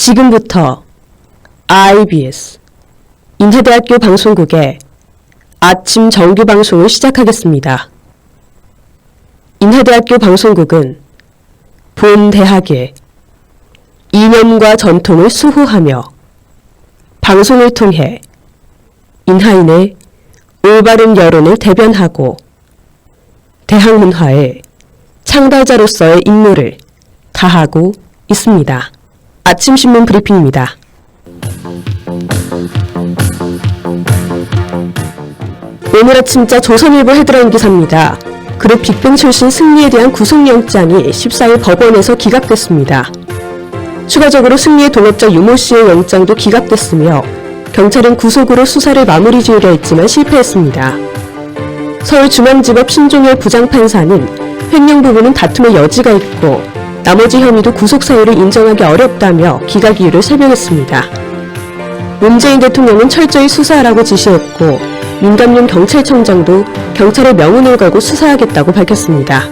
지금부터 IBS 인하대학교 방송국의 아침 정규 방송을 시작하겠습니다. 인하대학교 방송국은 본 대학의 이념과 전통을 수호하며 방송을 통해 인하인의 올바른 여론을 대변하고 대학 문화의 창달자로서의 임무를 다하고 있습니다. 아침 신문 브리핑입니다. 오늘 아침자 조선일보 헤드라인 기사입니다. 그룹 빅뱅 출신 승리에 대한 구속영장이 14일 법원에서 기각됐습니다. 추가적으로 승리의 동업자 유모 씨의 영장도 기각됐으며 경찰은 구속으로 수사를 마무리 지으려 했지만 실패했습니다. 서울중앙지법 신종열 부장판사는 횡령 부분은 다툼의 여지가 있고 나머지 혐의도 구속 사유를 인정하기 어렵다며 기각 이유를 설명했습니다. 문재인 대통령은 철저히 수사하라고 지시했고 민감용 경찰청장도 경찰의 명운을 걸고 수사하겠다고 밝혔습니다.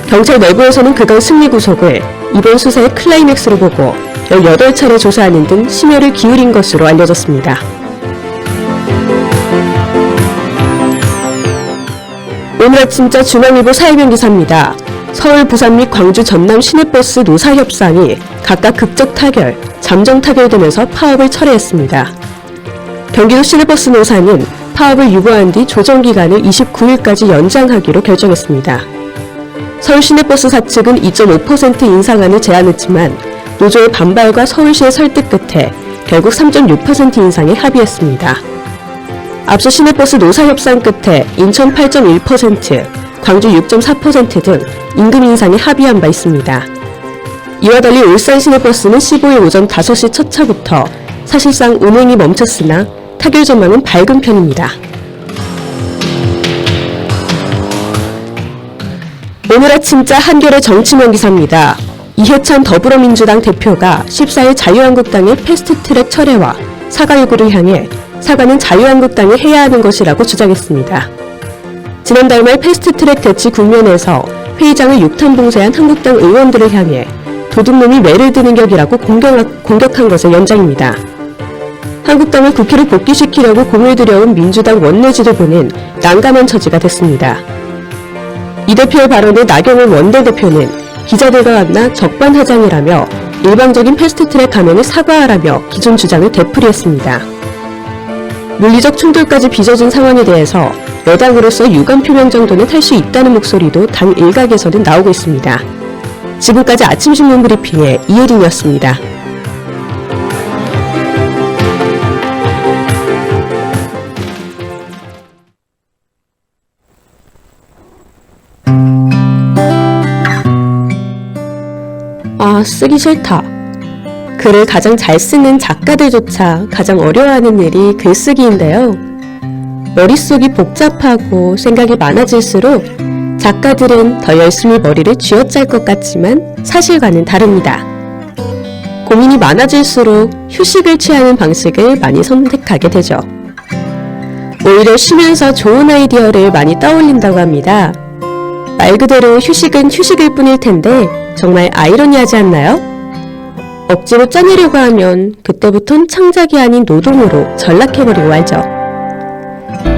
경찰 내부에서는 그간 승리 구속을 이번 수사의 클라이맥스로 보고 18차례 조사하는 등 심혈을 기울인 것으로 알려졌습니다. 오늘 아침자 중앙일보 사회면 기사입니다. 서울, 부산 및 광주, 전남 시내버스 노사 협상이 각각 극적 타결, 잠정 타결되면서 파업을 철회했습니다. 경기도 시내버스 노사는 파업을 유보한 뒤 조정 기간을 29일까지 연장하기로 결정했습니다. 서울 시내버스사 측은 2.5% 인상안을 제안했지만 노조의 반발과 서울시의 설득 끝에 결국 3.6% 인상에 합의했습니다. 앞서 시내버스 노사 협상 끝에 인천 8.1%, 광주 6.4% 등 임금 인상에 합의한 바 있습니다. 이와 달리 울산 시내버스는 15일 오전 5시 첫 차부터 사실상 운행이 멈췄으나 타결 전망은 밝은 편입니다. 오늘 아침자 한겨레 정치면 기사입니다. 이해찬 더불어민주당 대표가 14일 자유한국당의 패스트트랙 철회와 사과 요구를 향해 사과는 자유한국당이 해야 하는 것이라고 주장했습니다. 지난달 말 패스트트랙 대치 국면에서 회의장을 육탄봉쇄한 한국당 의원들을 향해 도둑놈이 매를 드는 격이라고 공격한 것의 연장입니다. 한국당을 국회로 복귀시키려고 공을 들여온 민주당 원내 지도부는 난감한 처지가 됐습니다. 이 대표의 발언에 나경원 원내대표는 기자들과 만나 적반하장이라며 일방적인 패스트트랙 감행을 사과하라며 기존 주장을 되풀이했습니다. 물리적 충돌까지 빚어진 상황에 대해서 여당으로서 유감 표명 정도는 할 수 있다는 목소리도 당 일각에서는 나오고 있습니다. 지금까지 아침신문 브리핑의 이혜린이었습니다. 쓰기 싫다. 글을 가장 잘 쓰는 작가들조차 가장 어려워하는 일이 글쓰기인데요. 머릿속이 복잡하고 생각이 많아질수록 작가들은 더 열심히 머리를 쥐어짤 것 같지만 사실과는 다릅니다. 고민이 많아질수록 휴식을 취하는 방식을 많이 선택하게 되죠. 오히려 쉬면서 좋은 아이디어를 많이 떠올린다고 합니다. 말 그대로 휴식은 휴식일 뿐일 텐데 정말 아이러니하지 않나요? 억지로 짜내려고 하면 그때부턴 창작이 아닌 노동으로 전락해버리고 말죠.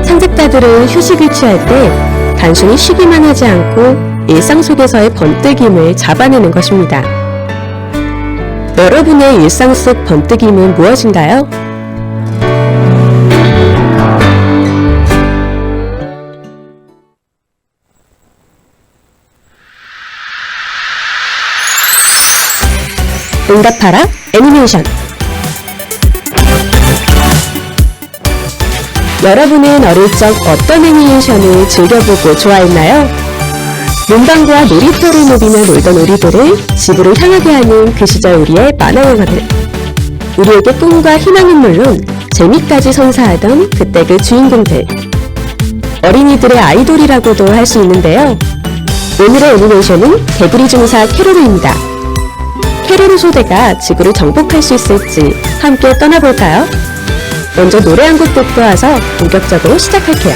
창작자들은 휴식을 취할 때 단순히 쉬기만 하지 않고 일상 속에서의 번뜩임을 잡아내는 것입니다. 여러분의 일상 속 번뜩임은 무엇인가요? 응답하라 애니메이션. 여러분은 어릴 적 어떤 애니메이션을 즐겨보고 좋아했나요? 문방구와 놀이터를 누비며 놀던 우리들을 집으로 향하게 하는 그 시절 우리의 만화 영화들. 우리에게 꿈과 희망은 물론 재미까지 선사하던 그때 그 주인공들. 어린이들의 아이돌이라고도 할 수 있는데요. 오늘의 애니메이션은 개구리 중사 캐로르입니다. 캐로르 소대가 지구를 정복할 수 있을지 함께 떠나볼까요? 먼저 노래 한 곡 듣고 와서 본격적으로 시작할게요.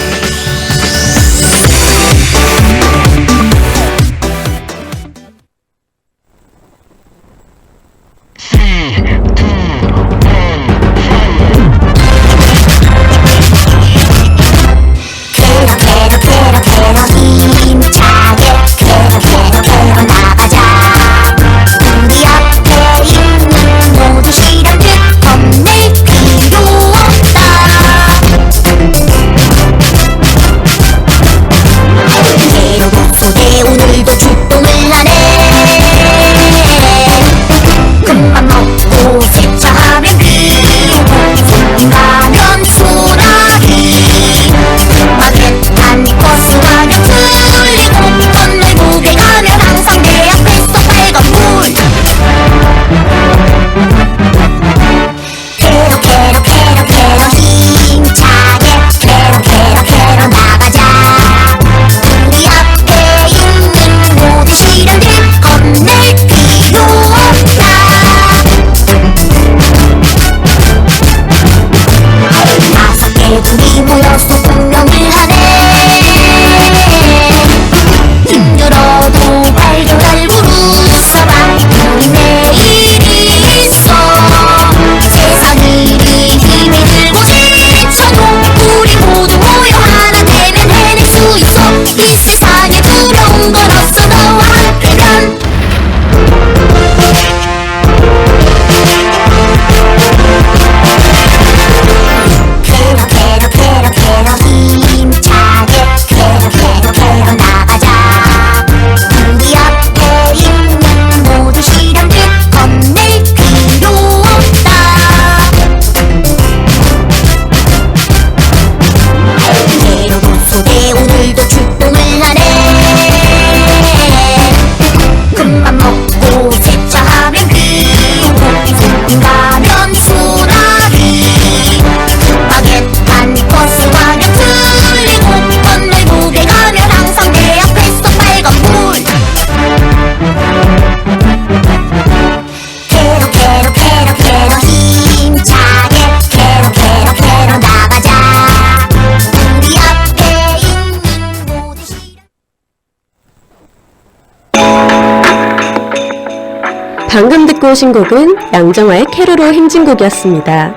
방금 듣고 오신 곡은 양정화의 캐로로 행진곡이었습니다.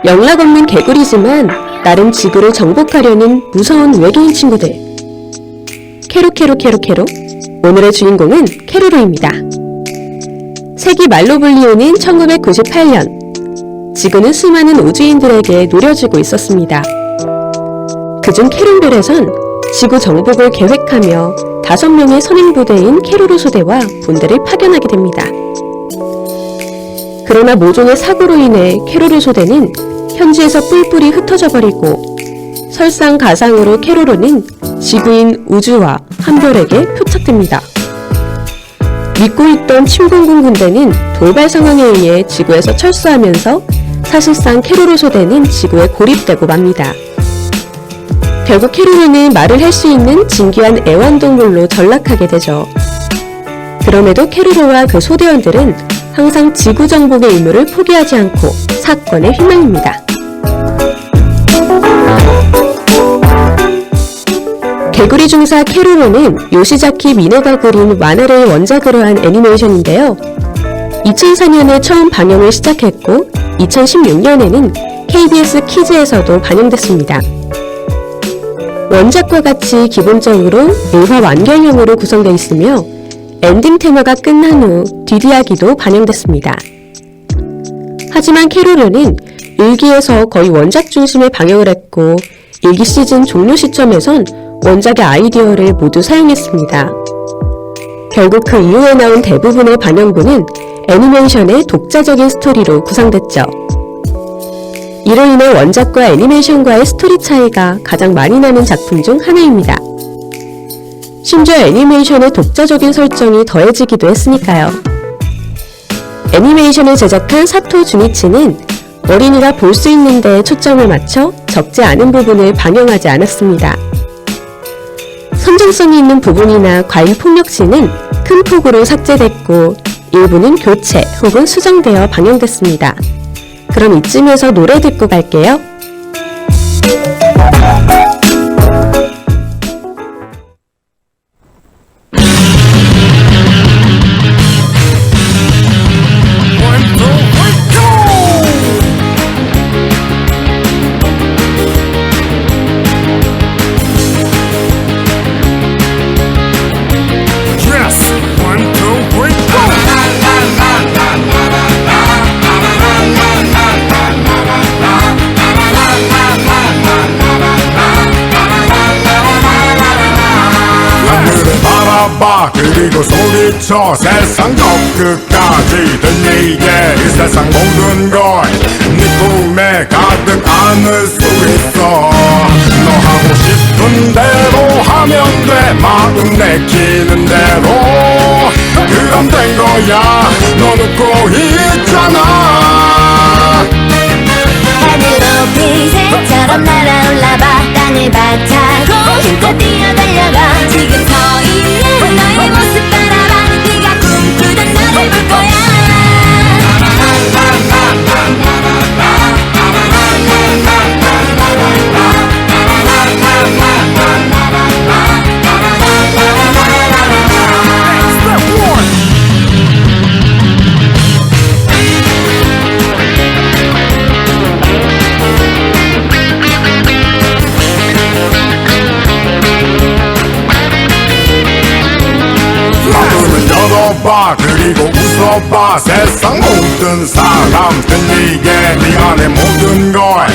영락 없는 개구리지만 나름 지구를 정복하려는 무서운 외계인 친구들. 캐로. 오늘의 주인공은 캐로로입니다. 세기 말로 불리우는 1998년, 지구는 수많은 우주인들에게 노려지고 있었습니다. 그중 캐론별에선 지구 정복을 계획하며 5명의 선행부대인 캐로로 소대와 본대를 파견하게 됩니다. 그러나 모종의 사고로 인해 캐로로 소대는 현지에서 뿔뿔이 흩어져 버리고 설상가상으로 캐로로는 지구인 우주와 한별에게 표착됩니다. 믿고 있던 침공군 군대는 돌발 상황에 의해 지구에서 철수하면서 사실상 캐로로 소대는 지구에 고립되고 맙니다. 결국 캐로로는 말을 할 수 있는 진귀한 애완동물로 전락하게 되죠. 그럼에도 캐로로와 그 소대원들은 항상 지구 정복의 의무를 포기하지 않고 사건에 휘말립니다. 개구리 중사 캐로로는 요시자키 미네가 그린 만화를 원작으로 한 애니메이션인데요. 2004년에 처음 방영을 시작했고 2016년에는 KBS 키즈에서도 반영됐습니다. 원작과 같이 기본적으로 일화 완결형으로 구성되어 있으며 엔딩 테마가 끝난 후 뒷이야기도 반영됐습니다. 하지만 캐로로는 1기에서 거의 원작 중심의 방영을 했고 1기 시즌 종료 시점에선 원작의 아이디어를 모두 사용했습니다. 결국 그 이후에 나온 대부분의 반영본은 애니메이션의 독자적인 스토리로 구성됐죠. 이로 인해 원작과 애니메이션과의 스토리 차이가 가장 많이 나는 작품 중 하나입니다. 심지어 애니메이션의 독자적인 설정이 더해지기도 했으니까요. 애니메이션을 제작한 사토 주니치는 어린이가 볼 수 있는 데에 초점을 맞춰 적지 않은 부분을 반영하지 않았습니다. 선정성이 있는 부분이나 과잉 폭력씬은 큰 폭으로 삭제됐고 일부는 교체 혹은 수정되어 방영됐습니다. 그럼 이쯤에서 노래 듣고 갈게요. 그리고 소리쳐 세상 저 끝까지 들리게 이 세상 모든 걸 네 꿈에 가득 안을 수 있어. 너 하고 싶은 대로 하면 돼. 마음 내키는 대로 그럼 된 거야. 너 웃고 있잖아. 하늘로 빛새처럼 날아올라봐. 땅을 박차고 힘껏 뛰어달려가. 지금 서 있는 너의 모습 바라봐. 네가 꿈꾸던 너를 볼 거야. 열어봐 그리고 웃어봐. 세상 모든 사람 들리게 네 안에 모든 걸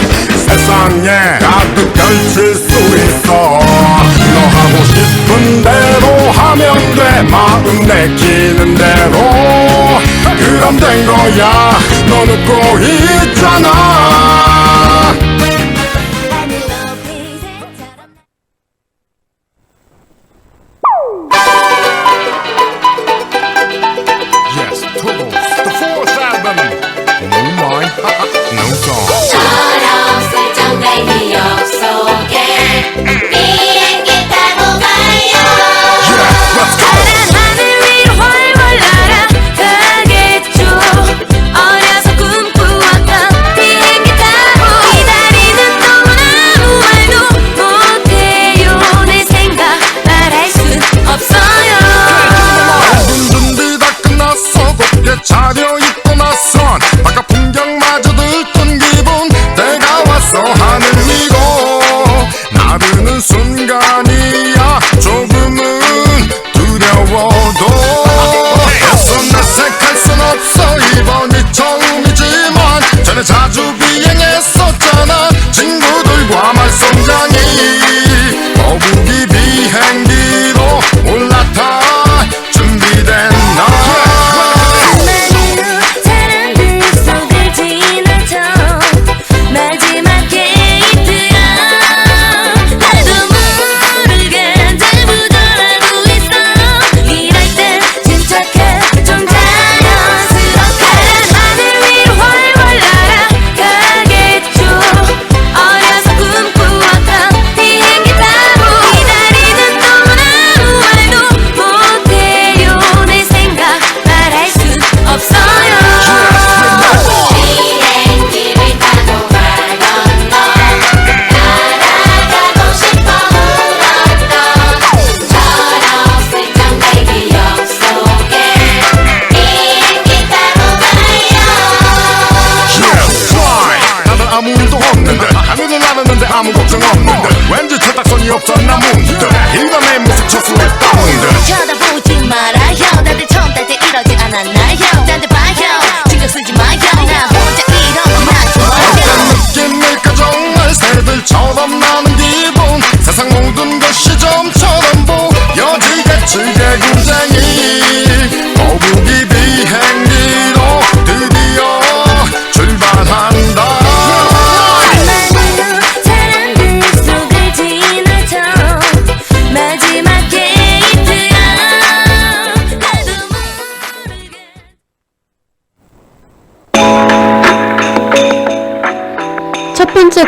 세상에 가득 펼칠 수 있어. 너 하고 싶은 대로 하면 돼. 마음 내키는 대로 그럼 된 거야. 너 웃고 있잖아. 어려서 꿈꾸었던 비행기 타고 기다려.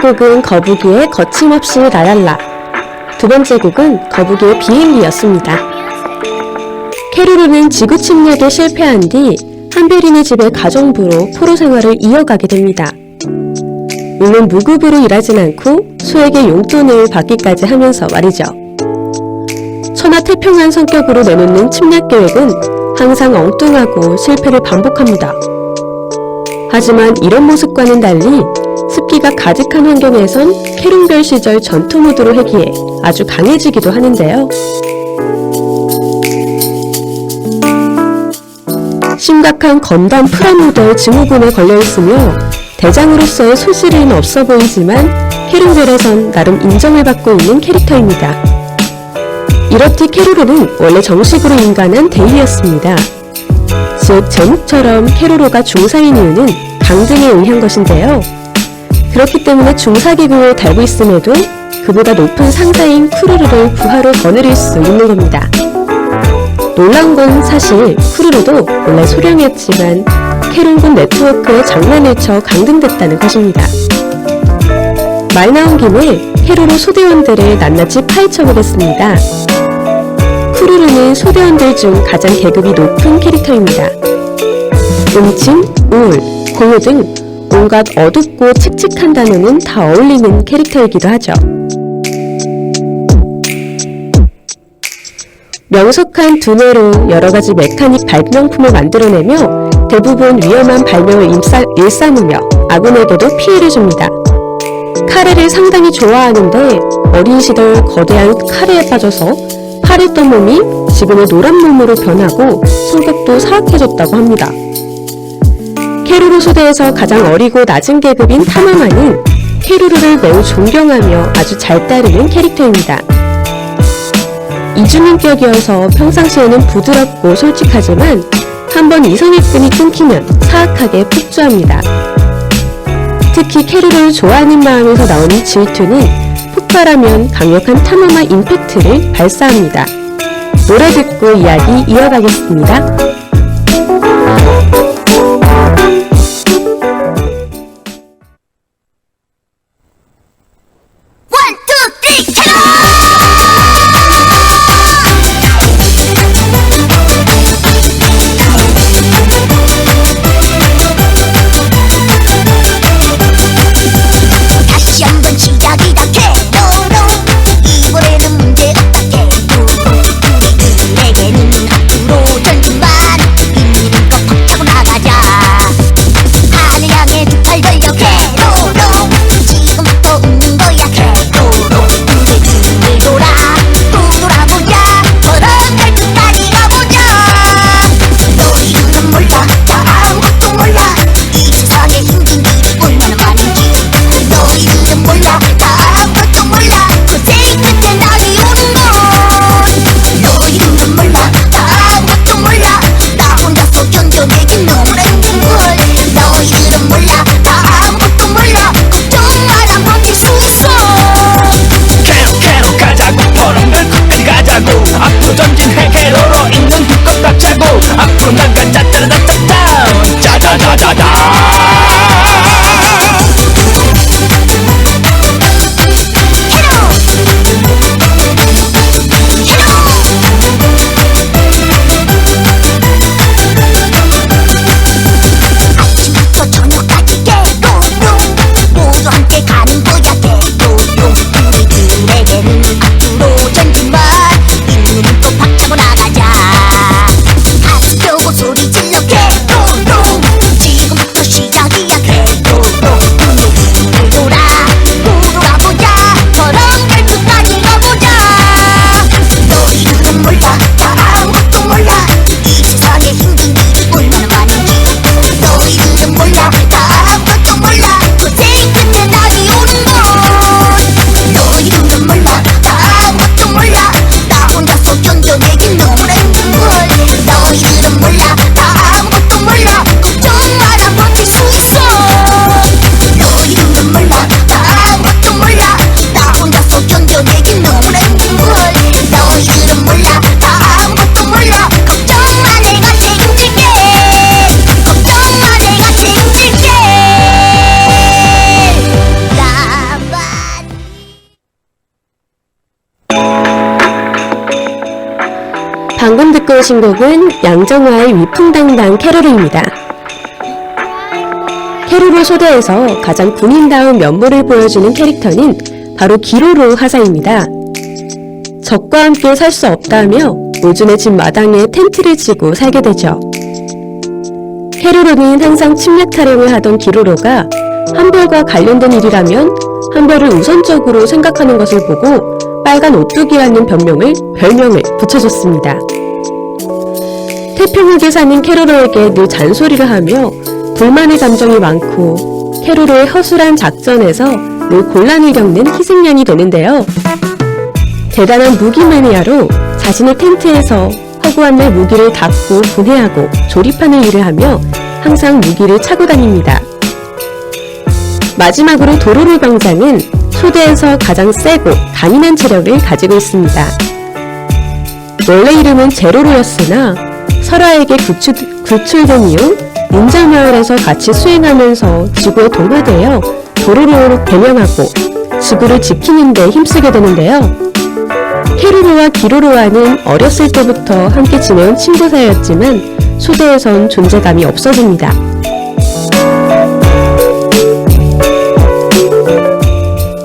곡은 거북이의 거침없이 라랄라, 두 번째 곡은 거북이의 비행기였습니다. 캐로루는 지구 침략에 실패한 뒤 한별이네 집의 가정부로 포로 생활을 이어가게 됩니다. 물론 무급으로 일하진 않고 소에게 용돈을 받기까지 하면서 말이죠. 천하태평한 성격으로 내놓는 침략 계획은 항상 엉뚱하고 실패를 반복합니다. 하지만 이런 모습과는 달리 습기가 가득한 환경에선 캐룬별 시절 전투 모드로 해기에 아주 강해지기도 하는데요. 심각한 건담 프라모델 증후군에 걸려있으며 대장으로서의 소질은 없어 보이지만 캐룬별에선 나름 인정을 받고 있는 캐릭터입니다. 이렇듯 캐로루는 원래 정식으로 인간한 대위였습니다. 즉 제목처럼 캐로루가 중사인 이유는 강등에 의한 것인데요. 그렇기 때문에 중사계급을 달고 있음에도 그보다 높은 상사인 쿠루루를 부하로 거느릴 수 있는 겁니다. 놀라운 건 사실 쿠루루도 원래 소령이었지만 캐룬군 네트워크의 장난을 쳐 강등됐다는 것입니다. 말 나온 김에 캐로루 소대원들을 낱낱이 파헤쳐보겠습니다. 쿠루루는 소대원들 중 가장 계급이 높은 캐릭터입니다. 음침, 우울, 공허 등 온갖 어둡고 칙칙한 단어는 다 어울리는 캐릭터이기도 하죠. 명석한 두뇌로 여러가지 메카닉 발명품을 만들어내며 대부분 위험한 발명을 일삼으며 아군에게도 피해를 줍니다. 카레를 상당히 좋아하는데 어린 시절 거대한 카레에 빠져서 파랬던 몸이 지금의 노란 몸으로 변하고 성격도 사악해졌다고 합니다. 캐루루 소대에서 가장 어리고 낮은 계급인 타마마는 캐루루를 매우 존경하며 아주 잘 따르는 캐릭터입니다. 이중인격이어서 평상시에는 부드럽고 솔직하지만 한번 이성의 끈이 끊기면 사악하게 폭주합니다. 특히 캐루루를 좋아하는 마음에서 나오는 질투는 폭발하면 강력한 타마마 임팩트를 발사합니다. 노래 듣고 이야기 이어가겠습니다. 다시 한번 시작이다 캐로로 이번에는 문제 없다 캐로 우리들에게는 앞으로 전진만 이번의 신곡은 양정화의 위풍당당 캐로루입니다. 캐로루 소대에서 가장 군인다운 면모를 보여주는 캐릭터는 바로 기로로 하사입니다. 적과 함께 살 수 없다며 오준의 집 마당에 텐트를 치고 살게 되죠. 캐로로는 항상 침략 타령을 하던 기로로가 한별과 관련된 일이라면 한별을 우선적으로 생각하는 것을 보고 빨간 오뚜기라는 별명을 붙여줬습니다. 태평하게 사는 캐로로에게 늘 잔소리를 하며 불만의 감정이 많고 캐로로의 허술한 작전에서 늘 곤란을 겪는 희생양이 되는데요. 대단한 무기 매니아로 자신의 텐트에서 허구한 날 무기를 닦고 분해하고 조립하는 일을 하며 항상 무기를 차고 다닙니다. 마지막으로 도로로 병장은 소대에서 가장 세고 강인한 체력을 가지고 있습니다. 원래 이름은 제로로였으나 설아에게 구출된 이후 인자마을에서 같이 수행하면서 지구에 동화되어 도로로로 개명하고 지구를 지키는 데 힘쓰게 되는데요. 캐로로와 기로로와는 어렸을 때부터 함께 지내온 친구 사이였지만 소대에선 존재감이 없어집니다.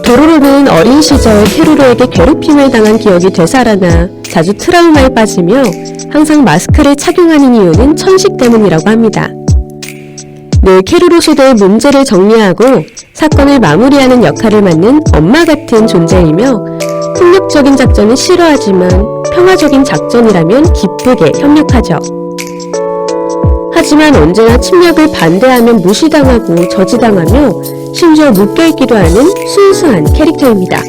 도로로는 어린 시절 캐로로에게 괴롭힘을 당한 기억이 되살아나 자주 트라우마에 빠지며 항상 마스크를 착용하는 이유는 천식 때문이라고 합니다. 늘 캐로로 소대의 문제를 정리하고 사건을 마무리하는 역할을 맡는 엄마 같은 존재이며 폭력적인 작전은 싫어하지만 평화적인 작전이라면 기쁘게 협력하죠. 하지만 언제나 침략을 반대하면 무시당하고 저지당하며 심지어 묶여있기도 하는 순수한 캐릭터입니다.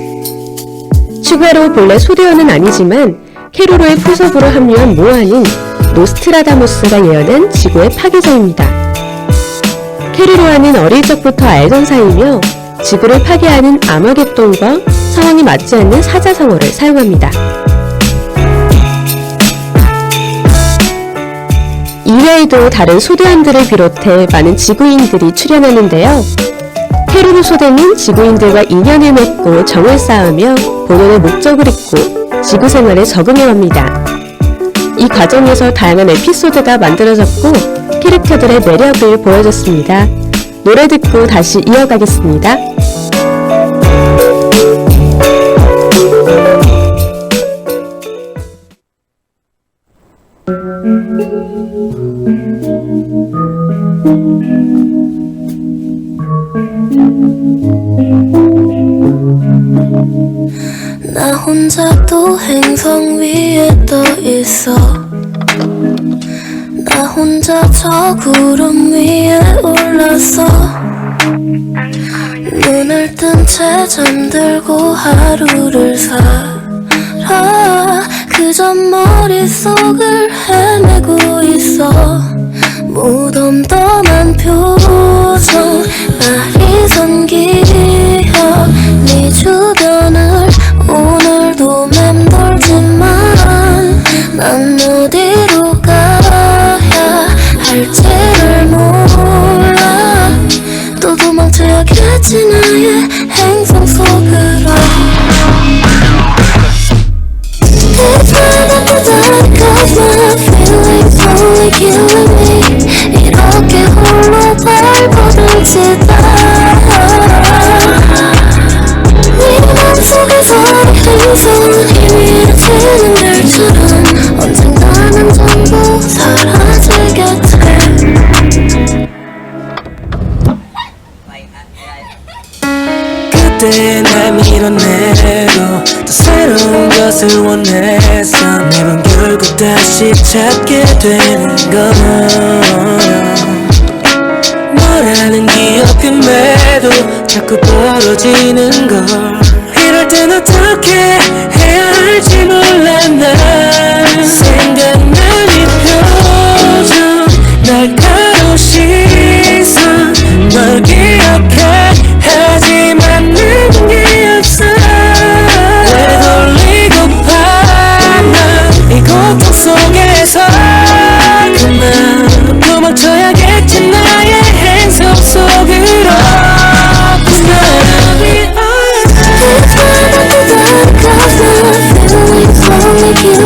추가로 본래 소대원은 아니지만 캐로로의 포섭으로 합류한 모아는 노스트라다무스가 예언한 지구의 파괴자입니다. 캐로로와는 어릴 적부터 알던 사이이며 지구를 파괴하는 아마겟돈과 상황이 맞지 않는 사자성어를 사용합니다. 이외에도 다른 소대원들을 비롯해 많은 지구인들이 출연하는데요. 캐로로 소대는 지구인들과 인연을 맺고 정을 쌓으며 본연의 목적을 잊고 지구 생활에 적응해갑니다. 이 과정에서 다양한 에피소드가 만들어졌고 캐릭터들의 매력을 보여줬습니다. 노래 듣고 다시 이어가겠습니다. 나 혼자 또 행성 위에 떠 있어. 나 혼자 저 구름 위에 올랐어. 눈을 뜬 채 잠들고 하루를 살아. 그저 머릿속을 헤매고 있어. 무덤덤한 표정 날이 섬기어 네 주변을 오늘도 맴돌지만 난 어디로 가야 할지를 몰라. 또 도망쳐야겠지 나의 행성 속으로. It's not after that cause my feelings only killing me. 이렇게 홀로 발버둥치다 네 맘속에서 행성은 희미해지는 별처럼 언젠가는 전부 사라지겠지. 그때 날 밀어내고 또 새로운 것을 원했어. 매번 결국 다시 찾게 되는 건 너라는 기억임에도 자꾸 벌어지는 걸. 이럴 땐 어떻게 해야 할지 몰라. 난 생각나는 표정 날카로운 시선 널 기억해 하지만 내겐 게 없어. 되돌리고파 난 이 고통 속에서 그만 도망쳐야겠지 나의 행성 속으로. It's not after that cause my feelings only killing me.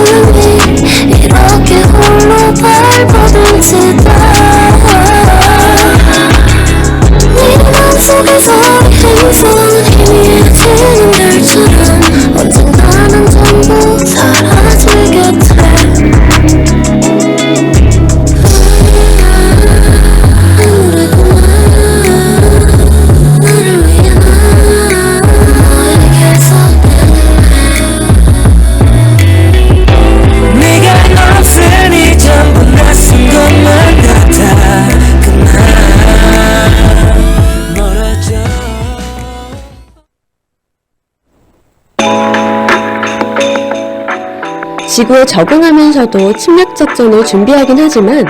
지구에 적응하면서도 침략 작전을 준비하긴 하지만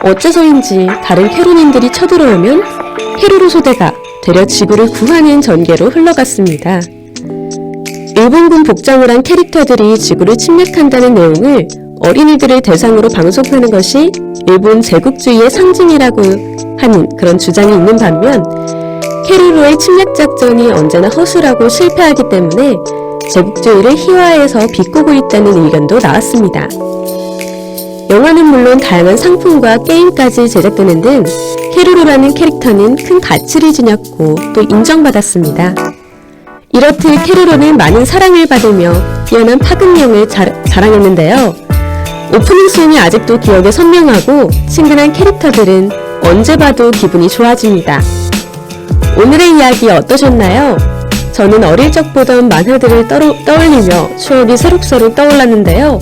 어째서인지 다른 캐로닌들이 쳐들어오면 캐로로 소대가 되려 지구를 구하는 전개로 흘러갔습니다. 일본군 복장을 한 캐릭터들이 지구를 침략한다는 내용을 어린이들을 대상으로 방송하는 것이 일본 제국주의의 상징이라고 하는 그런 주장이 있는 반면 캐로로의 침략 작전이 언제나 허술하고 실패하기 때문에 제국주의를 희화해서 비꼬고 있다는 의견도 나왔습니다. 영화는 물론 다양한 상품과 게임까지 제작되는 등 캐로로라는 캐릭터는 큰 가치를 지녔고 또 인정받았습니다. 이렇듯 캐로로는 많은 사랑을 받으며 뛰어난 파급력을 자랑했는데요. 오프닝 씬이 아직도 기억에 선명하고 친근한 캐릭터들은 언제 봐도 기분이 좋아집니다. 오늘의 이야기 어떠셨나요? 저는 어릴 적 보던 만화들을 떠올리며 추억이 새록새록 떠올랐는데요.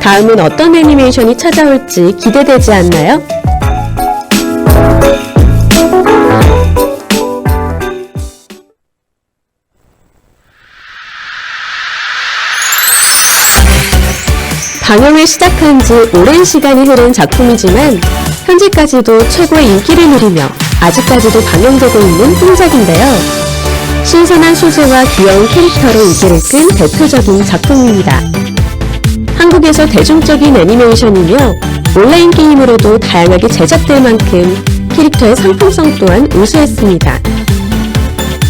다음은 어떤 애니메이션이 찾아올지 기대되지 않나요? 방영을 시작한 지 오랜 시간이 흐른 작품이지만 현재까지도 최고의 인기를 누리며 아직까지도 방영되고 있는 흥작인데요. 신선한 소재와 귀여운 캐릭터로 인기를 끈 대표적인 작품입니다. 한국에서 대중적인 애니메이션이며 온라인 게임으로도 다양하게 제작될 만큼 캐릭터의 상품성 또한 우수했습니다.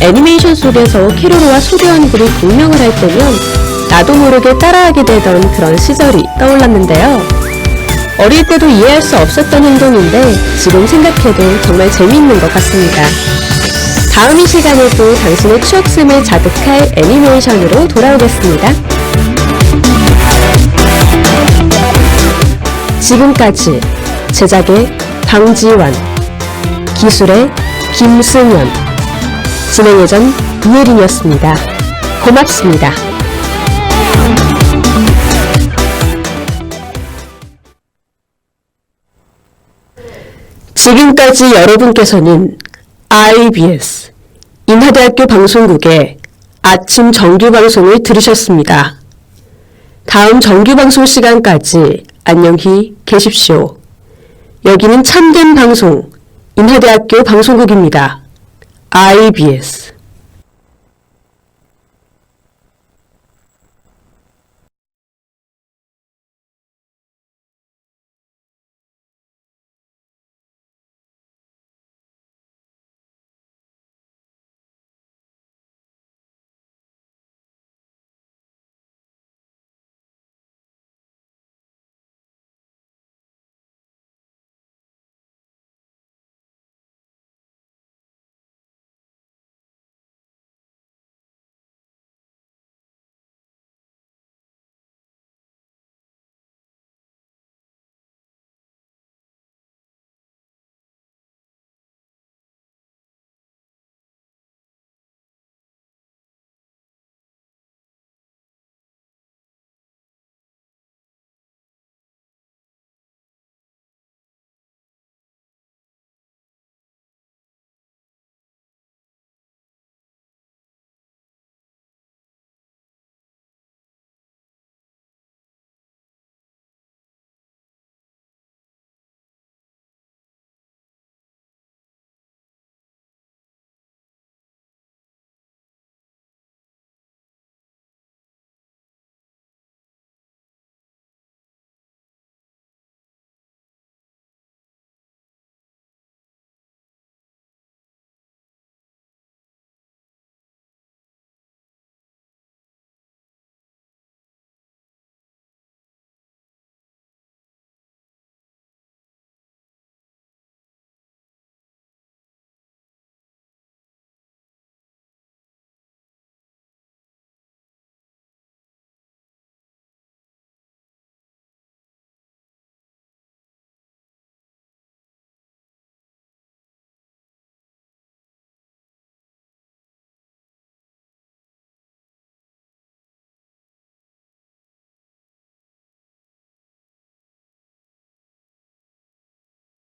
애니메이션 속에서 캐로로와 소대 얼굴이 공명을 할 때면 나도 모르게 따라하게 되던 그런 시절이 떠올랐는데요. 어릴 때도 이해할 수 없었던 행동인데 지금 생각해도 정말 재미있는 것 같습니다. 다음 이 시간에도 당신의 추억샘을 자극할 애니메이션으로 돌아오겠습니다. 지금까지 제작의 방지원, 기술의 김승현, 진행의 전 이혜린이었습니다. 고맙습니다. 지금까지 여러분께서는 IBS 인하대학교 방송국의 아침 정규방송을 들으셨습니다. 다음 정규방송 시간까지 안녕히 계십시오. 여기는 참된 방송 인하대학교 방송국입니다. IBS